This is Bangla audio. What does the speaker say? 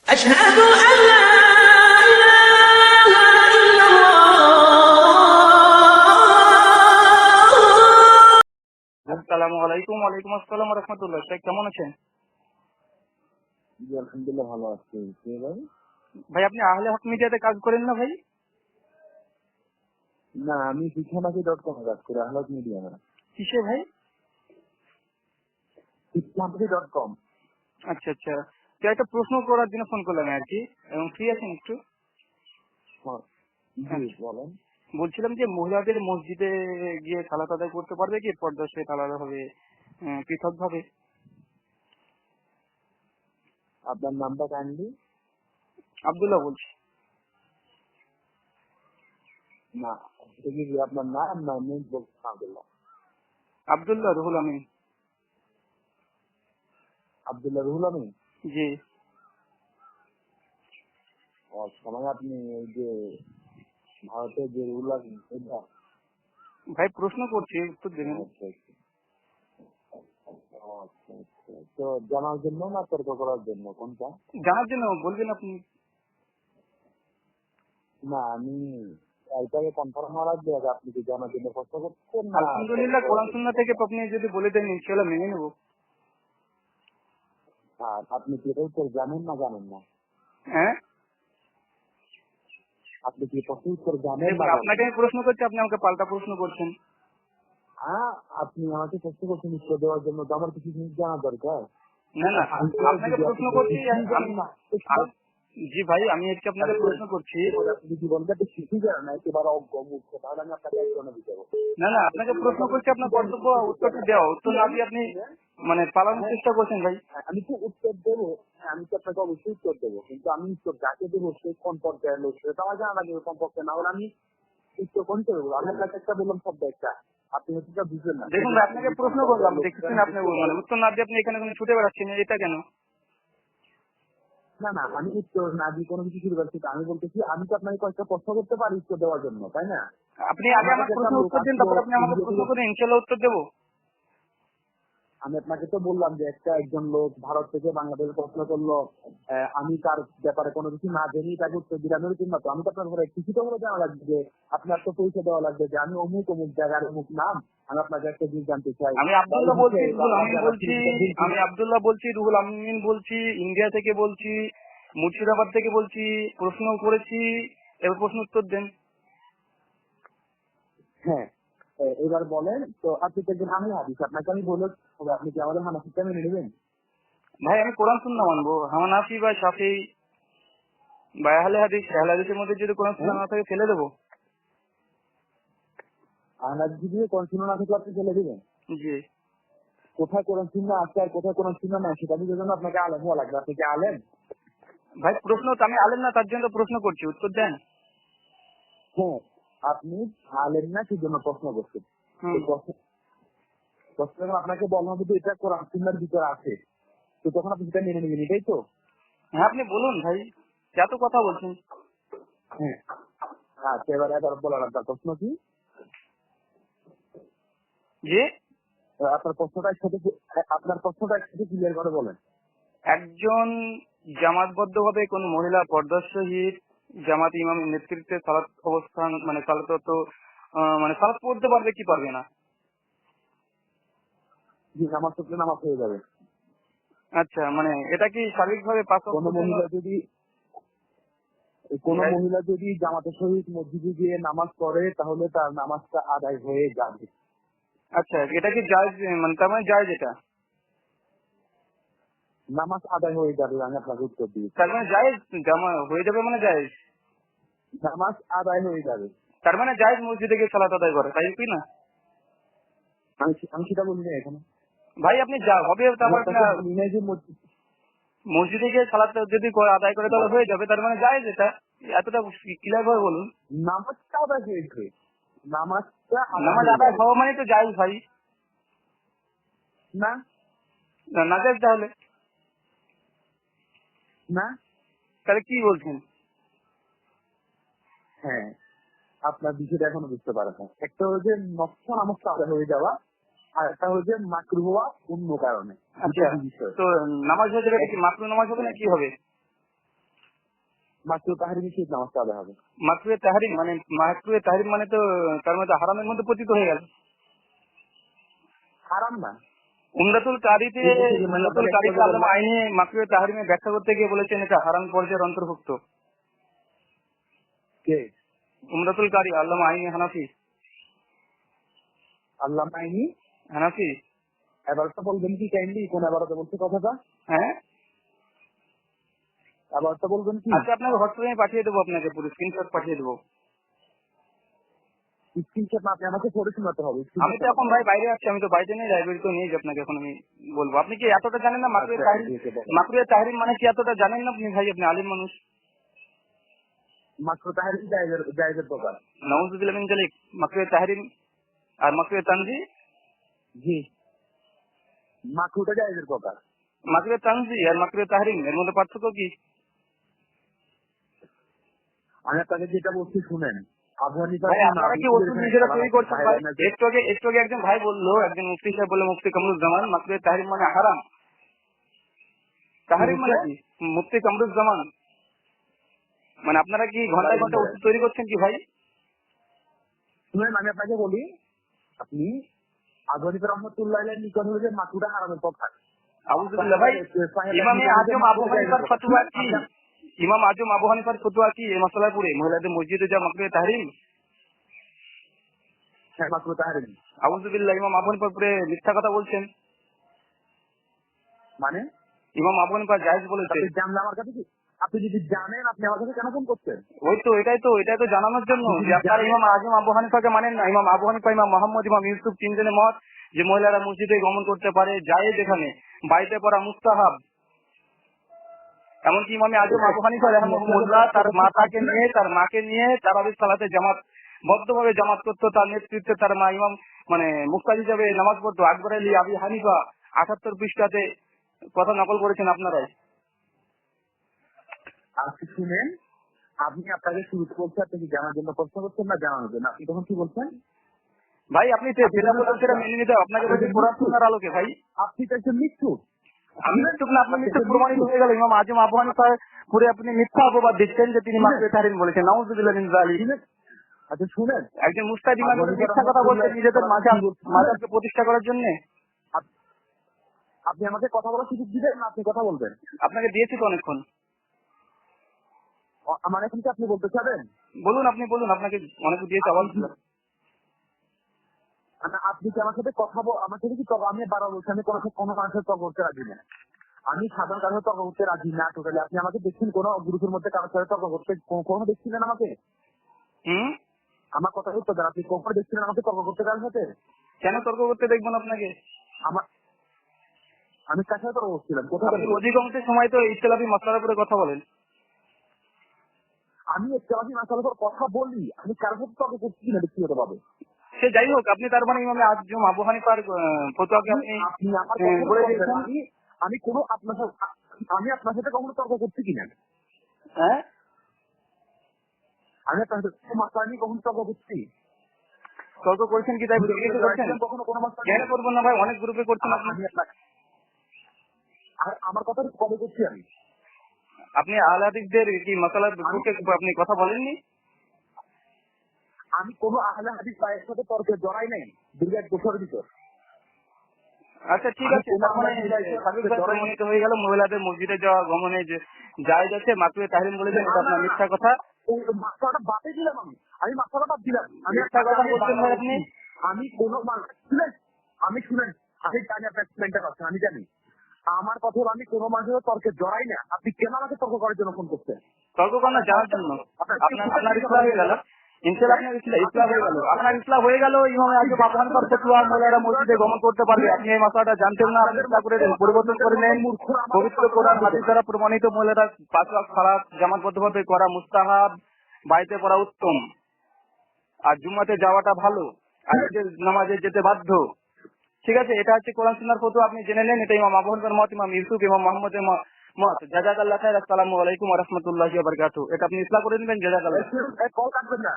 أشهد أن لا إله إلا الله। আসসালামু আলাইকুম। ওয়ালাইকুম আসসালাম ওয়া রাহমাতুল্লাহ। শেখ কেমন আছেন? জি আলহামদুলিল্লাহ ভালো আছি। কে ভাই? ভাই আপনি আহলে হক মিডিয়াতে কাজ করেন না ভাই? না আমি শিক্ষামাফি.com কাজ করি, আহলাদ মিডিয়া না। কিসে ভাই? শিক্ষামাফি.com। আচ্ছা আচ্ছা। তো একটা প্রশ্ন করার জন্য ফোন করলাম আর কি, এবং ফ্রি আছেন একটু? জি আচ্ছা। বলেন। বলছিলাম যে মহিলাদের মসজিদে গিয়ে সালাত আদায় করতে পারবে কি পর্দার সহিত আলাদা হবে, পৃথক ভাবে? আপনার নামটা কাইন্ডলি? আব্দুল্লাহ বলছি। না এটা কি আপনার নাম না নেম বলছেন? আব্দুল্লাহ আব্দুল্লাহ রুহুল আমিন। আব্দুল্লাহ রুহুল আমিন। জি সময় আপনি ওই যে ভারতের যে রুহুল আমিন এটা? ভাই প্রশ্ন করছি, উত্তর দেবেন। আচ্ছা আচ্ছা। তো জানার জন্য না তর্ক করার জন্য কোনটা? জানার জন্য বলবেন আপনি। না আমি এটাকে কনফার্ম হওয়ার আগে আপনি কি জানার জন্য প্রশ্ন করছেন না আলহামদুলিল্লাহ, কোরআন সুন্নাহ থেকে আপনি যদি বলে দেন ইনশাআল্লাহ মেনে নেব। আর আপনি কি এটা উত্তর জানেন না জানেন না? হ্যাঁ আপনি কি প্রশ্ন উত্তর জানেন দেখুন, না আপনাকে জানেন? আমি প্রশ্ন করছি, আপনি আমাকে পাল্টা প্রশ্ন করছেন। হ্যাঁ আপনি আমাকে প্রশ্ন করছেন উত্তর দেওয়ার জন্য, তো আমার কিছু জিনিস জানা দরকার। না না, আমি তো আপনাকে যদি প্রশ্ন আপনি করছি। কিছুই জানেন না, তো সেটা- জি ভাই, আমি আজকে আপনাকে প্রশ্ন করছি। আপনি যদি বলেন যে আপনি কিছুই জানেন না, একেবারে অজ্ঞ মূর্খ, তাহলে আমি আপনাকে একজনে দিতে পারবো। না না, আপনাকে প্রশ্ন করছি, আপনার কর্তব্য উত্তরটা দেওয়া। উত্তর না দিয়ে আপনি মানে পালানোর চেষ্টা করছেন ভাই। আমি তো উত্তর দেবো, আমি তো আপনাকে অবশ্যই উত্তর দেবো, কিন্তু আমি উত্তর যাকে দেবো সে কোন পর্যায়ের লোক সেটা আমার জানা লাগবে সম্পর্কে, না হলে আমি উত্তর কোন করে বলবো? আমি আপনাকে একটা বললাম শব্দ একটা, আপনি হচ্ছে এটা বুঝলেন না। দেখুন ভাই, আপনাকে প্রশ্ন করলাম, দেখতেছেন আপনি মানে উত্তর না দিয়ে আপনি এখানে কোনো ছুটে বেড়াচ্ছেন, এটা কেন? না না আমি উত্তর না দিয়ে কোনো কিছু শুরু করছি, আমি বলতেছি আমি তো আপনাকে কয়েকটা প্রশ্ন করতে পারি উত্তর দেওয়ার জন্য, তাই না? আপনি আগে আমার আমার কাছে একটা প্রশ্ন লোক উত্তর দিন, আসলো তারপর আপনি আমাকে ইন্ডিয়া প্রশ্ন থেকে। করেন, ইনশাআল্লাহ উত্তর দেবো। আমি আপনাকে তো বললাম যে একজন লোক ভারত থেকে বাংলাদেশে প্রশ্ন করলো, আমি তার ব্যাপারে কোনো কিছু না জেনেই তাকে উত্তর দিলাম, এরকম না তো। আমি তো আপনার ঘরে কিছুটা করে জানা লাগবে যে আপনার তো পরিচয় দেওয়া লাগবে যে আমি অমুক অমুক জায়গার অমুক নাম, আমি আপনাকে একটা জিনিস জানতে চাই। আমি বা এই আব্দুল্লাহ বলছি, বিষয়ে বা রুহুল আমার আমিন জানা ছিল বলছি। সেটা ভুল ছিল। আমি আব্দুল্লাহ বলছি, রুহুল আমিন বলছি, ইন্ডিয়া থেকে বলছি, মুর্শিদাবাদ থেকে বলছি, প্রশ্ন করেছি, এবার প্রশ্ন উত্তর দেন। হ্যাঁ এবার বলেন তো, আপনি তো একজন আমি হাদিস, আপনাকে আমি বলে আপনি কি আমাদের মানসিকটা মেনে নেবেন? ভাই আমি কোরআন সুন্নাহ মানবো, হানাফি বা শাফি বা আহলে হাদিস। আহলে হাদিসের মধ্যে যদি কোরআন সুন্নাহ হ্যাঁ না থাকে ফেলে দেবো। আহলাদ যদি কোন শুনো না থাকলে আপনি ফেলে দিবেন? জি কোথায় কোন চিহ্ন আছে আর কোথায় কোন চিহ্ন নাই সেটা বুঝার জন্য আপনাকে আলেম হওয়া লাগবে। আপনি কি আলেম? ভাই, প্রশ্ন তো আমি আলেম না, তার জন্য তো প্রশ্ন করছি, উত্তর দেন। হ্যাঁ আপনি আলেম না সেই জন্য প্রশ্ন করছেন। তো হুম। প্রশ্ন যখন আপনাকে বলা হবে যে এটা কোরআন সুন্নাহর ভিতরে আছে, তো তখন আপনি সেটা মেনে নেবেন, এটাই তো? হ্যাঁ আপনি বলুন ভাই, এত কথা বলছেন। হ্যাঁ আচ্ছা এবার বলার আপনার প্রশ্ন কি? যে আপনার প্রশ্নটা একসাথে ক্লিয়ার করে বলেন। একজন জামাতবদ্ধ ভাবে কোন মহিলা পর্দার সহিত জামাত ইমামের নেতৃত্বে সালাত অবস্থান মানে সালাত মানে সালাত পড়তে পারবে কি পারবে না? যে নামাজ পড়লে নামাজ হয়ে যাবে। আচ্ছা, মানে এটা কি শারীরিকভাবে পাঁচ কোন ওয়াক্তের জন্য? মহিলা যদি জামাতের সহিত মসজিদে গিয়ে নামাজ পড়ে তাহলে তার নামাজটা আদায় হয়ে যাবে। আচ্ছা, এটা কি জায়েজ, মানে তার মানে জায়েজ এটা? নামাজ আদায় হয়ে যাবে, আমি আপনাকে উত্তর দিয়েছি। তার মানে জায়েজ, জামা হয়ে যাবে মানে জায়েজ। নামাজ আদায় হয়ে যাবে, তার মানে জায়েজ মসজিদে গিয়ে সালাত আদায় করে, তাই কি না? আমি সেটা বলি না এখানে। ভাই আপনি যা হবে আমি তারপর আপনাকে বলি নাই যে মসজিদে গিয়ে সালাত যদি আদায় করে তাহলে হয়ে যাবে, তার মানে জায়েজ এটা। এতটা ক্লিয়ার ভাবে বলুন। নামাজটা আদায় হয়ে যাবে, নামাজটা আদায় নামাজ হয়ে আদায় যাবে। হওয়া মানে তো জায়েজ ভাই, না না জায়েজ তাহলে? না তাহলে কি বলছেন? হ্যাঁ আপনার বিষয়টা এখনো বুঝতে পারেন না। একটা হচ্ছে নষ্ট নামাজটা আদায় হয়ে যাওয়া, আর একটা হচ্ছে মাকরুহ হওয়া অন্য কারণে। দুটো আচ্ছা, বিষয়। তো নামাজ হয়ে যাবে, এটা কি মাকরুহ নামাজ হবে না কি হবে? মাকরুহ তাহরিমি শহীদ নামাজটা আদায় হবে। মাকরুহে তাহরিম মানে তো তার মধ্যে হারামের মধ্যে পতিত হয়ে গেল। হারাম না, উমদাতুল কারীতে এই যে যে মানে আপনাকে একটু আগে আল্লামা বললাম, আইনি মাকরুহে তাহরিমে ব্যাখ্যা করতে গিয়ে বলেছেন এটা হারাম পর্যায়ের অন্তর্ভুক্ত। কে? উমদাতুল কারী আল্লামা আইনি আল্লামা আইনি। হানাফি। এবারটা বলবেন কি কাইন্ডলি, কোন এবারটা বলছে কথাটা? হ্যাঁ, এবারটা বলবেন কি? আচ্ছা আপনাকে হোয়াটসঅ্যাপে পাঠিয়ে দেবো, আপনাকে পুরো স্ক্রিনশট পাঠিয়ে দেবো। স্ক্রিনশট না, আপনি আমাকে পড়ে শোনাতে হবে। আমি তো এখন ভাই বাইরে আছি, আমি তো বাইরে নেই, লাইব্রেরিতে নেই যে আপনাকে এখন আমি বলবো। আপনি কি এতটা জানেন না আচ্ছা, ঠিক আছে, বলেন। মাকরুহে তাহরিম মানে কি এতটা জানেন না আপনি ভাই? আপনি আলিম মানুষ। মাকরুহ তাহরিমি জায়েজের প্রকার। নাউজুবিল্লাহ মিন যালিক। মাকরুহে তাহরিম আর মাকরুহে তানজি। জি, মাকরুহটা জায়েজের প্রকার। মাকরুহে তানজি আর মাকরুহে তাহরিম এর মধ্যে পার্থক্য কি? আমি আপনাকে যেটা বলছি শুনেন, আবু হানিফা ভাই আপনারা কি ওষুধ নিজেরা তৈরি করছেন ভাই? একটু আগে একজন ভাই বললো, একজন মুফতি সাহেব বললো, মুফতি কামরুজ্জামান, মাকরুহে তাহরিম মানে হারাম। তাহরিম মানে কি? মুফতি কামরুজ্জামান। মানে আপনারা কি ঘন্টায় ঘন্টায় ওষুধ তৈরি করছেন কি ভাই? শুনেন, আমি আপনাকে বলি, আপনি আবু হানিফা রাহমাতুল্লাহ আলাইহির নিকট হলে যে মাকরুহটা হারামের কথা। আউযুবিল্লাহ ভাই, ইমামে আজম আবু হানিফার ফতোয়া কি? ইমাম আজম আবু হানিফার ফতোয়া কি এই মাসলার পরে মহিলাদের মসজিদে যা মাকরুহে তাহরিম? হ্যাঁ, মাকরুহ তাহরিমি। আউযুবিল্লাহ, ইমাম আবু হানিফার পরে মিথ্যা কথা বলছেন। মানে ইমাম আবু হানিফা জায়েজ বলেছে। আপনি জানলে আমার কাছে কি, আপনি যদি জানেন আপনি আমার কাছে কেন ফোন করছেন? ওই তো এটাই তো জানানোর জন্য আপনি যে যদি আপনারা জানেন, ইমাম আজম আবু হানিফাকে মানেন না। ইমাম আবু হানিফা, ইমাম মোহাম্মদ, ইমাম ইউসুফ তিনজনের মত যে মহিলারা মসজিদে গমন করতে পারে, জায়েজ, এখানে বাড়িতে পড়া মুস্তাহাব। এমনকি ইমামে আজম আবু হানিফা রাহিমাহুল্লাহ তার মাকে নিয়ে তারাবির সালাতে জামাত বদ্ধভাবে জামাত করতো, তার নেতৃত্বে তার মা ইমাম মানে মুক্তাদি হিসাবে নামাজ পড়তো। আকবর আলী আবি হানিফা 78 পৃষ্ঠাতে কথা নকল করেছেন আপনারাই। আপনি শুনেন, আপনি আপনাকে শুরুতে বলছে আপনি কি জানার জন্য প্রশ্ন করছেন না জানানোর জন্য? আপনি তখন কি বলছেন? ভাই আপনি যেটা বলছেন সেটা মেনে নিতে হবে। আপনাকে বলছি কোরআন সুন্নাহর আলোকে ভাই। আপনি তো একজন মৃত্যু। আমি মিথ্যুক না, আপনি মিথ্যুক প্রমাণিত হয়ে গেল। ইমাম আজম আবু হানিফার পুরো আপনি মিথ্যা অপবাদ দিচ্ছেন যে তিনি মাকরুহে তাহরিম বলেছেন। নাউযুবিল্লাহ মিন যালিক। আচ্ছা শুনেন, একজন মুস্তাহিদ ইমাম মিথ্যা কথা বলছেন নিজেদের মাযহাবকে প্রতিষ্ঠা করার জন্য। আপনি আমাকে কথা বলার সুযোগ দিবেন না আপনি কথা বলবেন? আপনাকে দিয়েছি তো অনেকক্ষণ। আমার এখন কি আপনি বলতে চাবেন? বলুন, আপনি বলুন, আপনাকে অনেক দিয়েছি আওয়াজ। আপনি কি আমার সাথে কথা আমার সাথে কি আমি বারবার বলছি আমি কোনো মানুষের তর্ক করতে রাজি না। আমি সাধারণ কারোর সাথে তর্ক করতে রাজি না টোটালি। আপনি আমাকে দেখছেন কোন গ্রুপের মধ্যে কারোর সাথে তর্ক করতে কখনো দেখছিলেন আমাকে? আমার কথা উত্তর দেন, আপনি কখনো দেখছিলেন আমাকে তর্ক করতে কারোর সাথে? কেন তর্ক করতে দেখবেন আপনাকে? আমি কার সাথে তর্ক করছিলাম? কোথায়? অধিকাংশ সময় তো ইসলামী মাসলার উপরে কথা বলেন। আমি ইসলামী মাসলার উপর কথা বলি, আমি কারোর সাথে তর্ক করছি না ব্যক্তিগত ভাবে। সে যাই হোক, আপনি তার মানে ইমামে আজম আবু হানিফার ফতোয়াকে আপনি আমার বলে দিয়েছেন আমি কোনো আমি আপনার সাথে কখনো তর্ক করছি কিনা? হ্যাঁ, আমি আপনার সাথে মাসলা নিয়ে কখনো তর্ক করছি? তর্ক করছেন কি তাই করছেন? কখনো কোনো মাসলা কেন করবেন না ভাই, অনেক গ্রুপে করছেন আপনি। আর আমার কথা কবে করছি আমি? আপনি আহলে হাদিসদের কি মাসালার গ্রুপে আপনি কথা বলেননি? আমি কোনো আহলে হাদিস ভাইয়ের সাথে তর্কে জড়াই নাই দীর্ঘ 1 বছরের ভিতর। আচ্ছা ঠিক আছে, তার মানে প্রমাণিত হয়ে গেল মহিলাদের মসজিদে যাওয়া গমনে যে জায়েজ আছে, মাকরুহে তাহরিম বলেছেন, এটা আপনার মিথ্যা কথা। মাসালাটা বাদে দিলাম, আমি মাসালা বাদ দিলাম। আমি মিথ্যা কথা বলছেন ভাই আপনি। আমি কোনো শুনেন, আমি জানি আপনার এক্সপ্লেনটা করছেন, আমি জানি। আমার কথা হলো আমি কোনো মানুষের তর্কে জড়াই না। আপনি কেন আমাকে তর্ক করার জন্য ফোন করছেন? তর্ক করার জানার জন্য। আপনার ইসলাম হয়ে গেল, ইনশাআল্লাহ আপনার ইসলাম হয়ে গেল। আপনার ইসলাম হয়ে গেল, ইমামে আজম আবু হানিফার ফতোয়া মহিলারা মসজিদে গমন করতে পারবে। আপনি এই মাসলাটা জানতেন না, আপনি ইসলাম করে পরিবর্তন করে নেন। পবিত্র কোরআন হাদিস দ্বারা প্রমাণিত মহিলারা 5 ওয়াক্ত সালাত জামাতবদ্ধভাবে করা মুস্তাহাব, বাড়িতে পড়া উত্তম, আর জুম্মাতে যাওয়াটা ভালো, আর নামাজে যেতে বাধ্য। ঠিক আছে, এটা হচ্ছে কোরআন সুন্নাহর ফতোয়া, আপনি জেনে নেন। এটা ইমাম আবু হানিফার মত, ইমাম ইউসুফ, ইমাম মুহাম্মদের মত। জাযাকাল্লাহু খাইর। আসসালামু আলাইকুম ওয়া রাহমাতুল্লাহি ওয়া বারাকাতুহু। এটা আপনি ইসলাম করে নেবেন। জাযাকাল্লাহ। কল কাটবেন না।